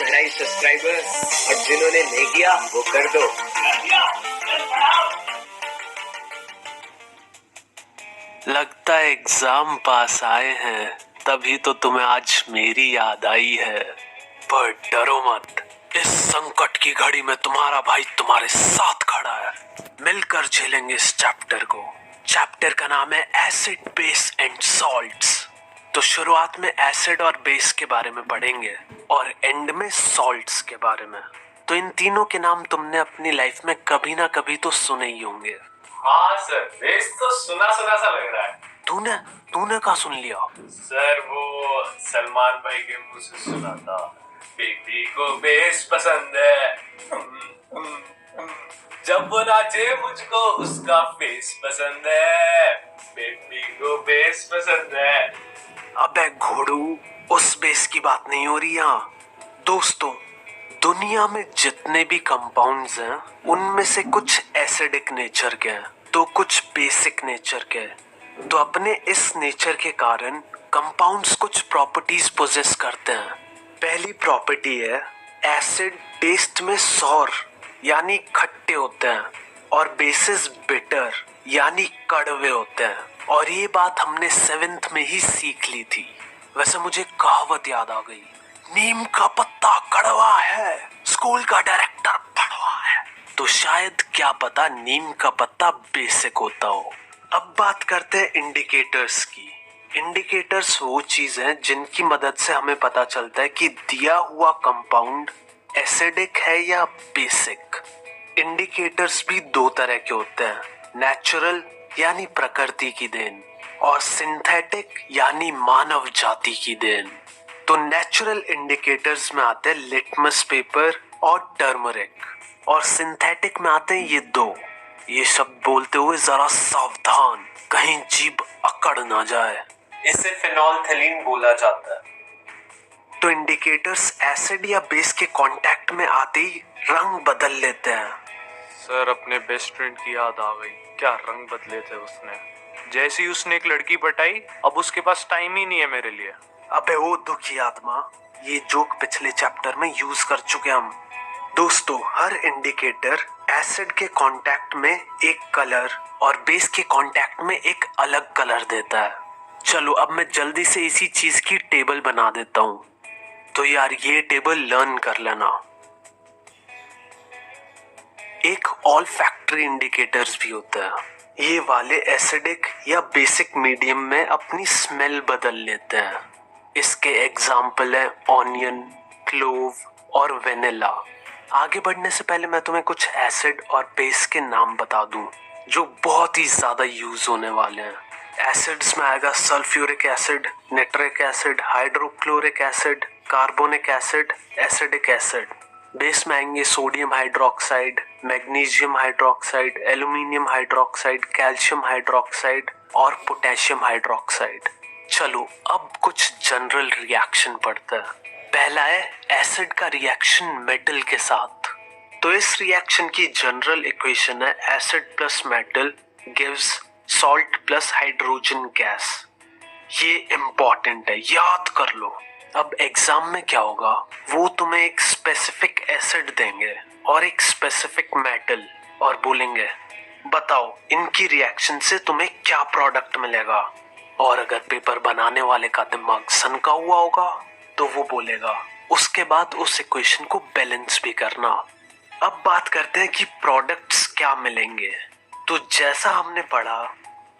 बढ़ाई सब्सक्राइबर और जिन्होंने नहीं किया वो कर दो। लगता है एग्जाम पास आए हैं, तभी तो तुम्हें आज मेरी याद आई है। पर डरो मत, इस संकट की घड़ी में तुम्हारा भाई तुम्हारे साथ खड़ा है। मिलकर झेलेंगे इस चैप्टर को। चैप्टर का नाम है एसिड, बेस एंड सॉल्ट्स। तो शुरुआत में एसिड और बेस के बारे में पढ़ेंगे और एंड में सॉल्ट्स के बारे में। तो इन तीनों के नाम तुमने अपनी लाइफ में कभी ना कभी तो सुने ही होंगे। हाँ सर, बेस तो सुना सुना सा लग रहा है। तूने तूने कहाँ सुन लिया? सर वो सलमान भाई के मुंह से सुना था। बेबी को बेस पसंद है, जब वो नाचे मुझको उसका फेस पसंद है। बेबी को बेस पसंद है। अबे घोड़ू, उस बेस की बात नहीं हो रही यहाँ। दोस्तों, दुनिया में जितने भी कंपाउंड्स हैं उनमें से कुछ एसिडिक नेचर के हैं तो कुछ बेसिक नेचर के हैं। तो अपने इस नेचर के कारण कंपाउंड्स कुछ प्रॉपर्टीज पोजेस करते हैं। पहली प्रॉपर्टी है, एसिड टेस्ट में सॉर यानी खट्टे होते हैं और बेसिस बिटर यानी कड़वे होते हैं। और ये बात हमने 7th में ही सीख ली थी। वैसे मुझे कहावत याद आ गई, नीम का पत्ता कड़वा है, स्कूल का डायरेक्टर भड़वा है। तो शायद क्या पता नीम का पत्ता बेसिक होता हो। अब बात करते हैं इंडिकेटर्स की। इंडिकेटर्स वो चीज हैं जिनकी मदद से हमें पता चलता है कि दिया हुआ कंपाउंड एसिडिक है या बेसिक। इंडिकेटर्स भी दो तरह के होते हैं, नेचुरल यानी प्रकृति की देन और सिंथेटिक यानी मानव जाति की देन। तो नेचुरल इंडिकेटर्स में आते हैं लिटमस पेपर और टर्मरिक, और सिंथेटिक में आते हैं ये दो। ये शब्द बोलते हुए जरा सावधान, कहीं जीभ अकड़ ना जाए। इसे फिनोल्फथालीन बोला जाता है। तो इंडिकेटर्स एसिड या बेस के कांटेक्ट में आते ही रंग बदल लेते हैं। सर, अपने बेस्ट फ्रेंड की याद आ गई। क्या रंग बदले थे उसने। जैसी उसने एक लड़की पटाई, अब उसके पास टाइम ही नहीं है मेरे लिए। अबे वो दुखी आत्मा, ये जोक पिछले चैप्टर में यूज कर चुके हम। दोस्तों, हर इंडिकेटर एसिड के कांटेक्ट में एक कलर और बेस के कांटेक्ट में एक अलग कलर देता है। चलो अब मैं जल्दी से इसी चीज की टेबल बना देता हूँ। तो यार ये टेबल लर्न कर लेना। एक ऑल फैक्ट्री इंडिकेटर्स भी होता है। ये वाले एसिडिक या बेसिक मीडियम में अपनी स्मेल बदल लेते हैं। इसके एग्जाम्पल है ऑनियन, क्लोव और वेनिला। आगे बढ़ने से पहले मैं तुम्हें कुछ एसिड और बेस के नाम बता दूं जो बहुत ही ज्यादा यूज होने वाले हैं। एसिड्स में आएगा sulphuric acid, nitric acid, hydrochloric acid, carbonic acid, acidic acid. Base में आएंगे sodium hydroxide, magnesium hydroxide, aluminium hydroxide, calcium hydroxide और पोटेशियम हाइड्रोक्साइड। चलो अब कुछ जनरल रिएक्शन पढ़ते हैं। पहला है एसिड का रिएक्शन मेटल के साथ। तो इस रिएक्शन की जनरल इक्वेशन है acid plus metal gives salt plus hydrogen gas. ये इंपॉर्टेंट है, याद कर लो। अब एग्जाम में क्या होगा, वो तुम्हें एक स्पेसिफिक एसिड देंगे और एक स्पेसिफिक मेटल और बोलेंगे बताओ इनकी रिएक्शन से तुम्हें क्या प्रोडक्ट मिलेगा। और अगर पेपर बनाने वाले का दिमाग सनका हुआ होगा तो वो बोलेगा उसके बाद उस इक्वेशन को बैलेंस भी करना। अब बात करते हैं कि प्रोडक्ट्स क्या मिलेंगे। तो जैसा हमने पढ़ा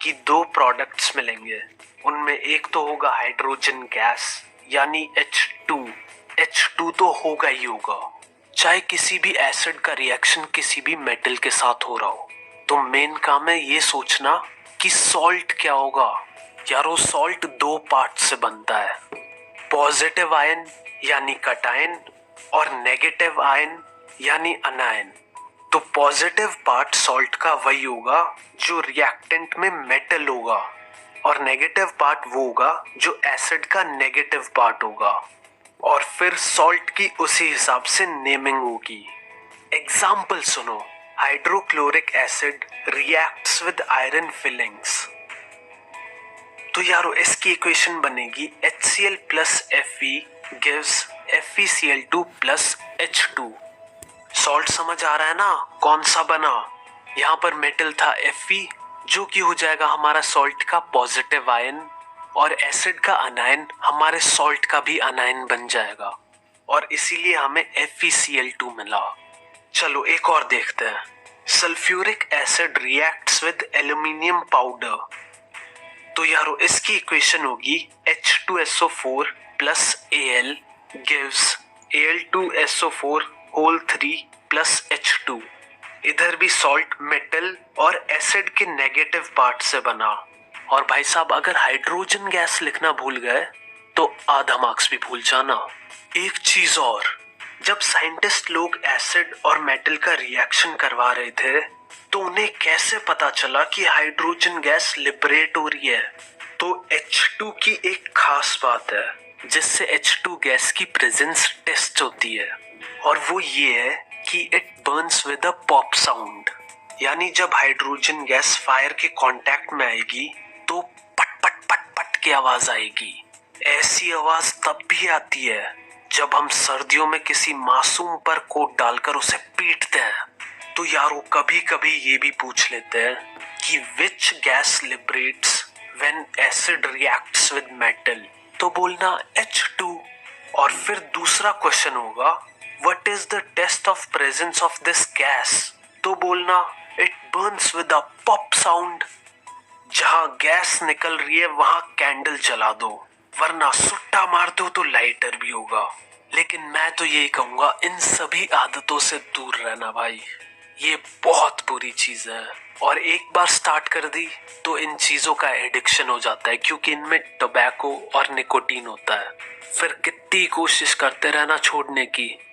कि दो प्रोडक्ट्स मिलेंगे, उनमें एक तो होगा हाइड्रोजन गैस यानी H2। H2 तो होगा ही होगा, चाहे किसी भी एसिड का रिएक्शन किसी भी मेटल के साथ हो रहा हो। तो मेन काम है ये सोचना कि सॉल्ट क्या होगा। यारो सॉल्ट दो पार्ट से बनता है, पॉजिटिव आयन यानी कटायन और नेगेटिव आयन यानी अनायन। तो पॉजिटिव पार्ट सॉल्ट का वही होगा जो रिएक्टेंट में मेटल होगा और नेगेटिव पार्ट वो होगा जो एसिड का नेगेटिव पार्ट होगा। और फिर सॉल्ट की उसी हिसाब से नेमिंग होगी। एग्जाम्पल सुनो, hydrochloric acid reacts with iron filings. तो यारो इसकी इक्वेशन बनेगी HCl plus Fe gives FeCl2 plus H2। Salt समझ आ रहा है ना कौन सा बना? यहाँ पर मेटल था Fe जो कि हो जाएगा हमारा सॉल्ट का पॉजिटिव आयन, और एसिड का अनायन हमारे सॉल्ट का भी अनायन बन जाएगा, और इसीलिए हमें FeCl2 मिला। चलो एक और देखते हैं। Sulphuric acid reacts with aluminium powder. तो यारो इसकी इक्वेशन होगी H2SO4 plus Al gives Al2SO4 whole 3 plus H2। इधर भी सॉल्ट मेटल और एसिड के नेगेटिव पार्ट से बना। और भाई साहब अगर हाइड्रोजन गैस लिखना भूल गए तो आधा मार्क्स भी भूल जाना। एक चीज और, जब साइंटिस्ट लोग एसिड और मेटल का रिएक्शन करवा रहे थे तो उन्हें कैसे पता चला कि हाइड्रोजन गैस लिबरेट हो रही है? तो H2 की एक खास बात है जिससे H2 गैस की प्रेजेंस टेस्ट होती है, और वो ये है कि it burns with a pop sound. यानी जब हाइड्रोजन गैस फायर के कांटेक्ट में आएगी तो पट पट पट पट की आवाज आएगी। ऐसी आवाज तब भी आती है जब हम सर्दियों में किसी मासूम पर कोट डालकर उसे पीटते हैं। तो यारो कभी कभी ये भी पूछ लेते हैं कि which gas liberates when acid reacts with metal, तो बोलना H2। और फिर दूसरा क्वेश्चन होगा what is the test of presence of this gas, तो बोलना it burns with a pop sound. जहां गैस निकल रही है वहां कैंडल जला दो, वरना सुट्टा मार दो तो लाइटर भी होगा। लेकिन मैं तो यही कहूंगा इन सभी आदतों से दूर रहना भाई, ये बहुत बुरी चीज है। और एक बार स्टार्ट कर दी तो इन चीजों का एडिक्शन हो जाता है, क्योंकि इनमें टोबैको और निकोटीन होता है। फिर कितनी कोशिश करते रहना छोड़ने की,